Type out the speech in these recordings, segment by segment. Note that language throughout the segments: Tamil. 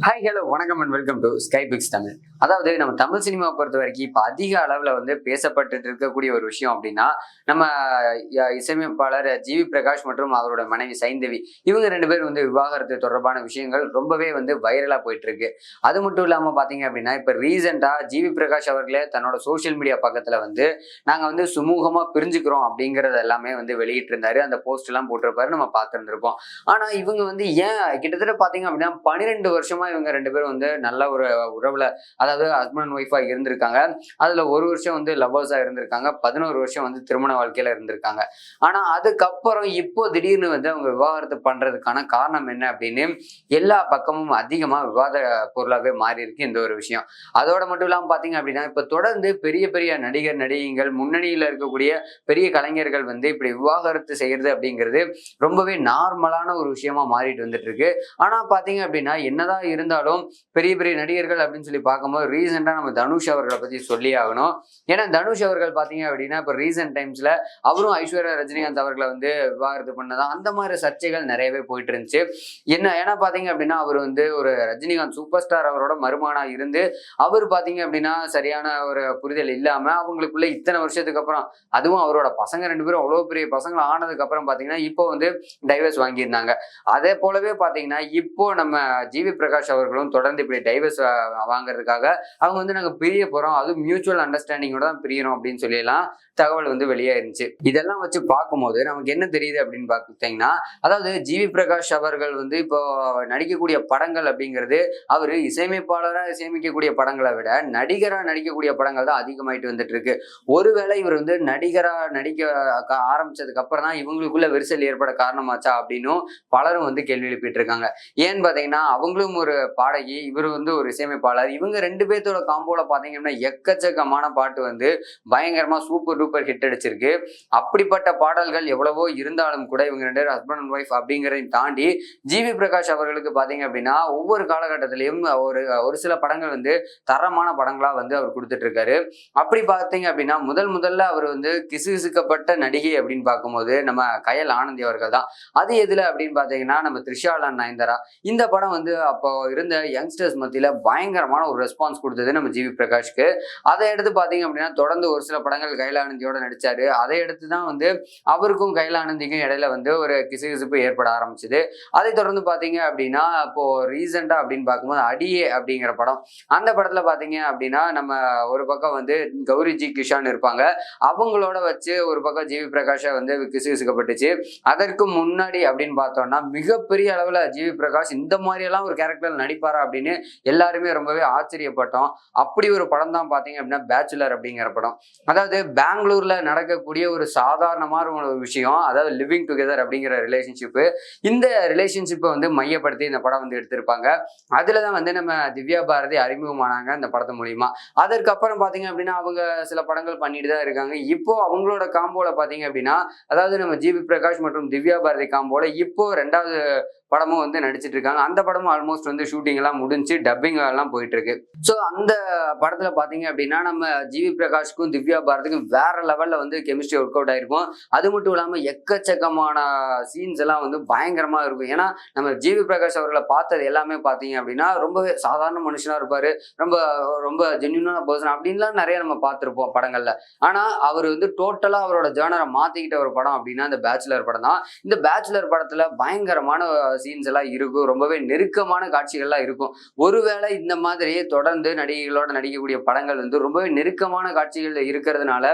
ஹாய் ஹலோ வணக்கம் and welcome to Sky Pix Tamil. அதாவது நம்ம தமிழ் சினிமாவை பொறுத்த வரைக்கும் இப்போ அதிக அளவில் பேசப்பட்டு இருக்கக்கூடிய ஒரு விஷயம் அப்படின்னா நம்ம இசையமைப்பாளர் ஜிவி பிரகாஷ் மற்றும் அவரோட மனைவி சைந்தவி இவங்க ரெண்டு பேரும் விவாகரத்து தொடர்பான விஷயங்கள் ரொம்பவே வைரலாக போயிட்டு இருக்கு. அது மட்டும் இல்லாமல் பார்த்தீங்க அப்படின்னா இப்போ ரீசெண்டாக ஜிவி பிரகாஷ் அவர்களே தன்னோட சோஷியல் மீடியா பக்கத்தில் நாங்கள் சுமூகமாக பிரிஞ்சுக்கிறோம் அப்படிங்கிறது எல்லாமே வெளியிட்டு இருந்தாரு. அந்த போஸ்ட் எல்லாம் போட்டிருப்பாரு, நம்ம பார்த்துருந்துருப்போம். ஆனால் இவங்க ஏன் கிட்டத்தட்ட பார்த்தீங்க அப்படின்னா 12 வருஷமா இவங்க ரெண்டு பேரும் நல்ல ஒரு உறவுல, அதாவது ஹஸ்பண்ட் அண்ட் ஒய்ஃபா இருந்திருக்காங்க. அதுல ஒரு வருஷம் லவ்வர்ஸா இருந்திருக்காங்க, 11 வருஷம் திருமண வாழ்க்கையில இருந்திருக்காங்க. ஆனா அதுக்கப்புறம் இப்போ திடீர்னு அவங்க விவாகரத்து பண்றதுக்கான காரணம் என்ன அப்படின்னு எல்லா பக்கமும் அதிகமா விவாத பொருளாவே மாறி இருக்கு இந்த ஒரு விஷயம். அதோட மட்டும் இல்லாம பாத்தீங்க அப்படின்னா இப்ப தொடர்ந்து பெரிய பெரிய நடிகர் நடிகைகள், முன்னணியில இருக்கக்கூடிய பெரிய கலைஞர்கள் இப்படி விவாகரத்து செய்யறது அப்படிங்கிறது ரொம்பவே நார்மலான ஒரு விஷயமா மாறிட்டு வந்துட்டு இருக்கு. ஆனா பாத்தீங்க அப்படின்னா என்னதான் இருந்தாலும் பெரிய பெரிய நடிகர்கள் அப்படின்னு சொல்லி பார்க்கும்போது ரீசெண்டா நம்ம தனுஷ் அவர்களை பத்தி சொல்லி ஆகணும். ஏன்னா தனுஷ் அவர்கள் பாத்தீங்க அப்படின்னா இப்ப ரீசெண்ட் டைம்ஸ்ல அவரும் ஐஸ்வர்யா ரஜினிகாந்த் அவர்களை விவாகரத்து பண்ணதான் அந்த மாதிரி சர்ச்சைகள் நிறையவே போயிட்டு இருந்துச்சு. ஏன்னா பாத்தீங்க அப்படின்னா அவர் ஒரு ரஜினிகாந்த் சூப்பர் ஸ்டார் அவரோட மருமகனா இருந்து அவர் பாத்தீங்க அப்படின்னா சரியான ஒரு புரிதல் இல்லாம அவங்களுக்குள்ள இத்தனை வருஷத்துக்கு அப்புறம், அதுவும் அவரோட பசங்க ரெண்டு பேரும் அவ்வளவு பெரிய பசங்க ஆனதுக்கு அப்புறம் பாத்தீங்கன்னா இப்போ டைவர்ஸ் வாங்கியிருந்தாங்க. அதே போலவே பாத்தீங்கன்னா இப்போ நம்ம ஜிவி பிரகாஷ் அவர்களும் தொடர்ந்து இப்படி டைவர்ஸ் வாங்குறதுக்காக அவங்க நாங்க பிரிய போறோம், அது மியூச்சுவல் அண்டர்ஸ்டாண்டிங்கோட தான் பிரியறோம் அப்படின்னு சொல்லியெல்லாம் தகவல் வெளியாயிருந்துச்சு. இதெல்லாம் வச்சு பார்க்கும்போது நமக்கு என்ன தெரியுது அப்படின்னு பார்த்தீங்கன்னா, அதாவது ஜிவி பிரகாஷ் அவர்கள் இப்போ நடிக்கக்கூடிய படங்கள் அப்படிங்கிறது அவரு இசையமைப்பாளராக இசையமைக்கக்கூடிய படங்களை விட நடிகரா நடிக்கக்கூடிய படங்கள் தான் அதிகமாயிட்டு வந்துட்டு இருக்கு. ஒருவேளை இவர் நடிகரா நடிக்க ஆரம்பிச்சதுக்கு அப்புறம் தான் இவங்களுக்குள்ள விரிசல் ஏற்பட காரணமாச்சா அப்படின்னும் பலரும் கேள்வி எழுப்பிட்டு இருக்காங்க. ஏன்னு பாத்தீங்கன்னா அவங்களும் ஒரு பாடகி, இவர் ஒரு இசையமைப்பாளர். இவங்க ரெண்டு பேர்த்தோட காம்போல பாத்தீங்கன்னா எக்கச்சக்கமான பாட்டு பயங்கரமா சூப்பர் டூப்பர் ஹிட் அடிச்சிருக்கு. அப்படிப்பட்ட பாடல்கள் எவ்வளவோ இருந்தாலும் கூட இவங்க ரெண்டு பேரும் ஹஸ்பண்ட் அண்ட் ஒய்ஃப் அப்படிங்கிறதையும் தாண்டி ஜிவி பிரகாஷ் அவர்களுக்கு பாத்தீங்க அப்படின்னா ஒவ்வொரு காலகட்டத்திலையும் ஒரு சில படங்கள் தரமான படங்களா அவர் கொடுத்துட்டு இருக்காரு. அப்படி பாத்தீங்க அப்படின்னா முதல்ல அவர் கிசுகிசுக்கப்பட்ட நடிகை அப்படின்னு பார்க்கும்போது நம்ம கயல் ஆனந்தி அவர்கள் தான். அது எதுல அப்படின்னு பாத்தீங்கன்னா நம்ம த்ரிஷா நயன்தாரா. இந்த படம் அப்போ இருந்த யங்ஸ்டர்ஸ் மத்தியில பயங்கரமான ஒரு ரெஸ்பான்ஸ் கொடுத்தது நம்ம ஜிவி பிரகாஷ்க்கு. அதை எடுத்து பாத்தீங்க அப்படின்னா தொடர்ந்து ஒரு சில படங்கள் கைலானந்தியோட நடிச்சாரு. அதை எடுத்துதான் அவருக்கும் கைலானந்திக்கும் இடையில ஒரு கிசுகிசுப்பு ஏற்பட ஆரம்பிச்சது. அதை தொடர்ந்து பாத்தீங்க அப்படின்னா இப்போ ரீசெண்டா அப்படின்னு பார்க்கும்போது அடியே அப்படிங்கிற படம், அந்த படத்துல பாத்தீங்க அப்படின்னா நம்ம ஒரு பக்கம் கௌரி ஜி கிஷான் இருப்பாங்க, அவங்களோட வச்சு ஒரு பக்கம் ஜிவி பிரகாஷ கிசுகிசுக்கப்பட்டுச்சு. அதற்கு முன்னாடி அப்படின்னு பார்த்தோம்னா மிகப்பெரிய அளவுல ஜிவி பிரகாஷ் இந்த மாதிரி எல்லாம் ஒரு கேரக்டர் நடிப்பாரா அப்படின்னு எல்லாருமே ரொம்பவே ஆச்சரியப்பட்டோம். அப்படி ஒரு படம் தான் பாத்தீங்க அப்படின்னா பேச்சுலர் அப்படிங்கிற படம். அதாவது பெங்களூர்ல நடக்கக்கூடிய ஒரு சாதாரணமான ஒரு விஷயம், அதாவது லிவிங் டுகெதர் அப்படிங்கிற ரிலேஷன்ஷிப். இந்த ரிலேஷன்ஷிப்பை மையப்படுத்தி இந்த படம் எடுத்திருப்பாங்க. அதுலதான் நம்ம திவ்யா பாரதி அறிமுகமானாங்க இந்த படத்து மூலியமா. அதற்கப்புறம் பாத்தீங்க அப்படின்னா அவங்க சில படங்கள் பண்ணிட்டு தான் இருக்காங்க. இப்போ அவங்களோட காம்போல பாத்தீங்க அப்படின்னா, அதாவது நம்ம ஜிவி பிரகாஷ் மற்றும் திவ்யா பாரதி காம்போல இப்போ 2வது படமும் நடிச்சிட்டு இருக்காங்க. அந்த படமும் ஆல்மோஸ்ட் ஷூட்டிங் எல்லாம் முடிஞ்சு டப்பிங் எல்லாம் போயிட்டு இருக்கு. ஸோ அந்த படத்துல பாத்தீங்க அப்படின்னா நம்ம ஜிவி பிரகாஷ்க்கும் திவ்யா பாரதிக்கும் வேற லெவல்ல கெமிஸ்ட்ரி ஒர்க் அவுட் ஆயிருக்கும். அது மட்டும் இல்லாம எக்கச்சக்கமான சீன்ஸ் எல்லாம் பயங்கரமா இருக்கும். ஏன்னா நம்ம ஜிவி பிரகாஷ் அவர்களை பார்த்தது எல்லாமே பாத்தீங்க அப்படின்னா ரொம்பவே சாதாரண மனுஷனா இருப்பாரு, ரொம்ப ரொம்ப ஜென்யூனான பர்சன் அப்படின்லாம் நிறைய நம்ம பார்த்திருப்போம் படங்கள்ல. ஆனா அவர் டோட்டலா அவரோட ஜேர்னரை மாத்திக்கிட்ட ஒரு படம் அப்படின்னா இந்த பேச்சுலர் படம் தான். இந்த பேச்சுலர் படத்துல பயங்கரமான சீன்ஸ் எல்லாம் இருக்கும், ரொம்பவே நெருக்கமான காட்சிகள்லாம் இருக்கும். ஒருவேளை இந்த மாதிரி தொடர்ந்து நடிகைகளோட நடிக்கக்கூடிய படங்கள் ரொம்பவே நெருக்கமான காட்சிகள் இருக்கிறதுனால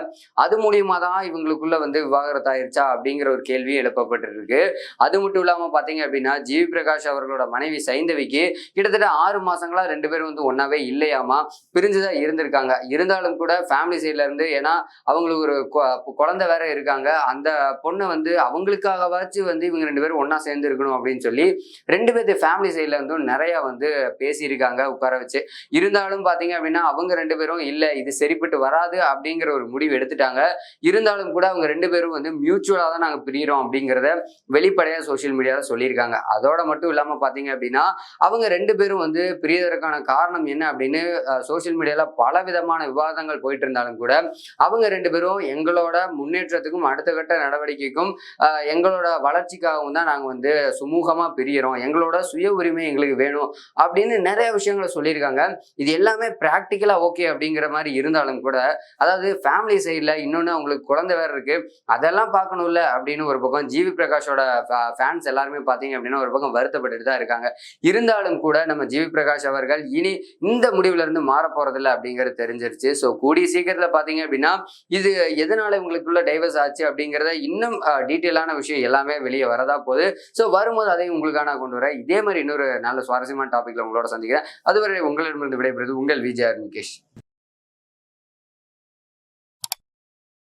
அது மூலியமா தான் இவங்களுக்குள்ள விவாகரத்து ஆயிருச்சா அப்படிங்கிற ஒரு கேள்வி எழுப்பப்பட்டு இருக்கு. அது மட்டும் இல்லாம பாத்தீங்க அப்படின்னா ஜிவி பிரகாஷ் அவர்களோட மனைவி சைந்தவிக்கு கிட்டத்தட்ட 6 மாசங்களா ரெண்டு பேரும் ஒன்னாவே இல்லையாமா, பிரிஞ்சுதான் இருந்திருக்காங்க. இருந்தாலும் கூட ஃபேமிலி சைட்ல இருந்து, ஏன்னா அவங்களுக்கு ஒரு குழந்தை வேற இருக்காங்க, அந்த பொண்ணை அவங்களுக்காகவாச்சு இவங்க ரெண்டு பேரும் ஒன்னா சேர்ந்து இருக்கணும் அப்படின்னு சொல்லி ரெண்டு பேர்த்து ஃபேமிலி சைட்ல நிறைய பேசியிருக்காங்க உட்கார வச்சு. இருந்தாலும் பாத்தீங்க அப்படின்னா அவங்க ரெண்டு பேரும் இல்ல இது சரிப்பட்டு வராது அப்படிங்கிற ஒரு முடிவு எடுத்துட்டாங்க. இருந்தாலும் கூட அவங்க ரெண்டு பேரும் மியூச்சுவலா தான் நாங்க பிரியிறோம் அப்படிங்கிறத வெளிப்படையா சோசியல் மீடியால சொல்லியிருக்காங்க. அதோட மட்டும் இல்லாம பாத்தீங்க அப்படின்னா அவங்க ரெண்டு பேரும் பிரியதற்கான காரணம் என்ன அப்படின்னு சோசியல் மீடியால பல விதமான விவாதங்கள் போயிட்டு இருந்தாலும் கூட அவங்க ரெண்டு பேரும் எங்களோட முன்னேற்றத்துக்கும் அடுத்த கட்ட நடவடிக்கைக்கும் எங்களோட வளர்ச்சிக்காகவும் தான் நாங்க சுமூகமா பிரியறோம், எங்களோட சுய உரிமை எங்களுக்கு வேணும் அப்படின்னு நிறைய விஷயங்களை சொல்லியிருக்காங்க. இது எல்லாமே பிராக்டிக்கலா ஓகே அப்படிங்கிற மாதிரி இருந்தாலும் கூட, அதாவது ஃபேமிலி சைட்ல இன்னொன்னு அவங்களுக்கு குழந்தை வேற இருக்கு, அதெல்லாம் பார்க்கணும்ல அப்படின்னு ஒரு பக்கம் ஜிவி பிரகாஷோட ஃபேன்ஸ் எல்லாருமே பார்த்தீங்க அப்படின்னா ஒரு பக்கம் வருத்தப்பட்டுட்டு தான் இருக்காங்க. இருந்தாலும் கூட நம்ம ஜிவி பிரகாஷ் அவர்கள் இனி இந்த முடிவுல இருந்து மாற போறதில்ல அப்படிங்கிறது தெரிஞ்சிருச்சு. ஸோ கூடிய சீக்கிரத்துல பார்த்தீங்க அப்படின்னா இது எதனால இவங்களுக்குள்ள டைவர்ஸ் ஆச்சு அப்படிங்கிறத இன்னும் டீட்டெயிலான விஷயம் எல்லாமே வெளியே வரதா போகுது. ஸோ வரும்போது அதையும் உங்களுக்கான கொண்டு வரேன். இதே மாதிரி இன்னொரு நல்ல சுவாரஸ்யமான டாபிக்ல உங்களோட சந்திக்கிறேன். அதுவரை உங்களிடமிருந்து விடைபெறுவது உங்கள் விஜய் முகேஷ்.